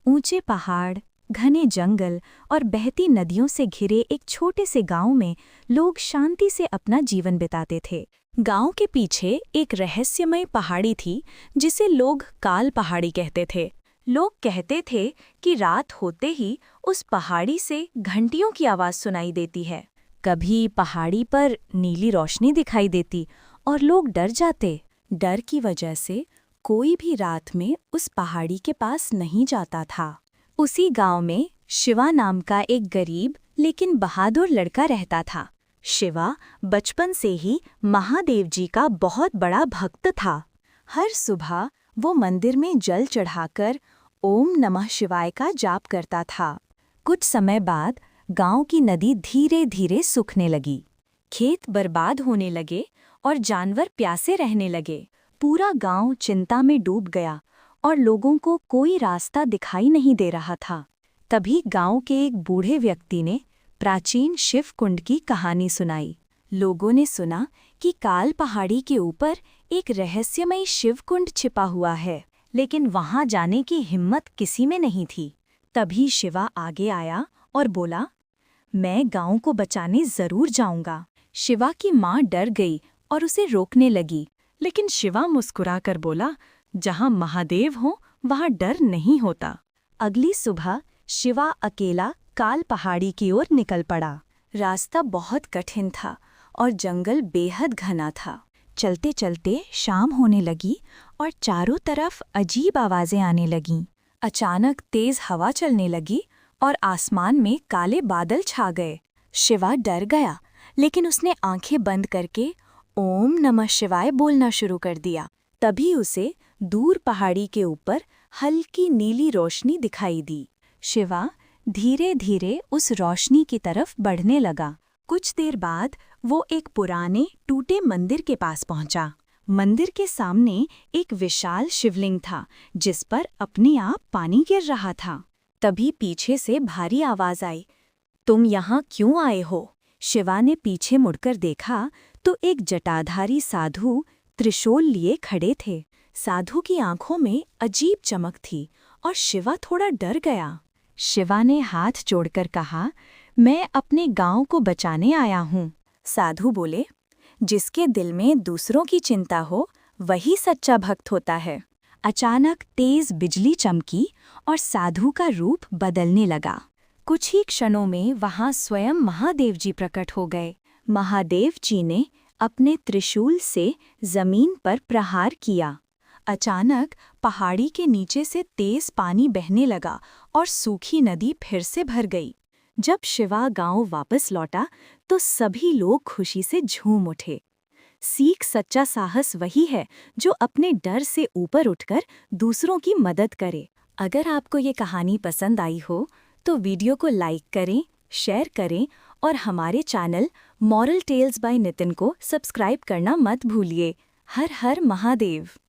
ऊंचे पहाड़, घने जंगल और बहती नदियों से घिरे एक छोटे से गांव में लोग शांति से अपना जीवन बिताते थे। गांव के पीछे एक रहस्यमय पहाड़ी थी जिसे लोग काल पहाड़ी कहते थे। लोग कहते थे कि रात होते ही उस पहाड़ी से घंटियों की आवाज़ सुनाई देती है। कभी पहाड़ी पर नीली रोशनी दिखाई देती और लोग डर जाते। डर की वजह से कोई भी रात में उस पहाड़ी के पास नहीं जाता था। उसी गांव में शिवा नाम का एक गरीब लेकिन बहादुर लड़का रहता था। शिवा बचपन से ही महादेव जी का बहुत बड़ा भक्त था। हर सुबह वो मंदिर में जल चढ़ाकर ओम नमः शिवाय का जाप करता था। कुछ समय बाद गांव की नदी धीरे धीरे सूखने लगी। खेत बर्बाद होने लगे और जानवर प्यासे रहने लगे। पूरा गांव चिंता में डूब गया और लोगों को कोई रास्ता दिखाई नहीं दे रहा था। तभी गांव के एक बूढ़े व्यक्ति ने प्राचीन शिव कुंड की कहानी सुनाई। लोगों ने सुना कि काल पहाड़ी के ऊपर एक रहस्यमय शिव कुंड छिपा हुआ है, लेकिन वहां जाने की हिम्मत किसी में नहीं थी। तभी शिवा आगे आया और बोला, मैं गांव को बचाने जरूर जाऊंगा। शिवा की मां डर गई और उसे रोकने लगी, लेकिन शिवा मुस्कुराकर बोला, जहां महादेव हो वहां डर नहीं होता। अगली सुबह शिवा अकेला काल पहाड़ी की ओर निकल पड़ा। रास्ता बहुत कठिन था और जंगल बेहद घना था। चलते चलते शाम होने लगी और चारों तरफ अजीब आवाजें आने लगीं। अचानक तेज हवा चलने लगी और आसमान में काले बादल छा गए। शिवा डर गया, लेकिन उसने आंखें बंद करके ओम नमः शिवाय बोलना शुरू कर दिया। तभी उसे दूर पहाड़ी के ऊपर हल्की नीली रोशनी दिखाई दी। शिवा धीरे धीरे उस रोशनी की तरफ बढ़ने लगा। कुछ देर बाद वो एक पुराने टूटे मंदिर के पास पहुंचा। मंदिर के सामने एक विशाल शिवलिंग था जिस पर अपने आप पानी गिर रहा था। तभी पीछे से भारी आवाज आई, तुम यहाँ क्यों आए हो? शिवा ने पीछे मुड़कर देखा तो एक जटाधारी साधु त्रिशूल लिए खड़े थे। साधु की आंखों में अजीब चमक थी और शिवा थोड़ा डर गया। शिवा ने हाथ जोड़कर कहा, मैं अपने गांव को बचाने आया हूँ। साधु बोले, जिसके दिल में दूसरों की चिंता हो वही सच्चा भक्त होता है। अचानक तेज बिजली चमकी और साधु का रूप बदलने लगा। कुछ ही क्षणों में वहां स्वयं महादेव जी प्रकट हो गए। महादेव जी ने अपने त्रिशूल से जमीन पर प्रहार किया। अचानक पहाड़ी के नीचे से तेज पानी बहने लगा और सूखी नदी फिर से भर गई। जब शिवा गांव वापस लौटा तो सभी लोग खुशी से झूम उठे। सीख सच्चा साहस वही है जो अपने डर से ऊपर उठकर दूसरों की मदद करे। अगर आपको ये कहानी पसंद आई हो तो वीडियो को लाइक करें, शेयर करें और हमारे channel moral tales by Nitin को सब्सक्राइब करना मत भूलिए। हर हर महादेव।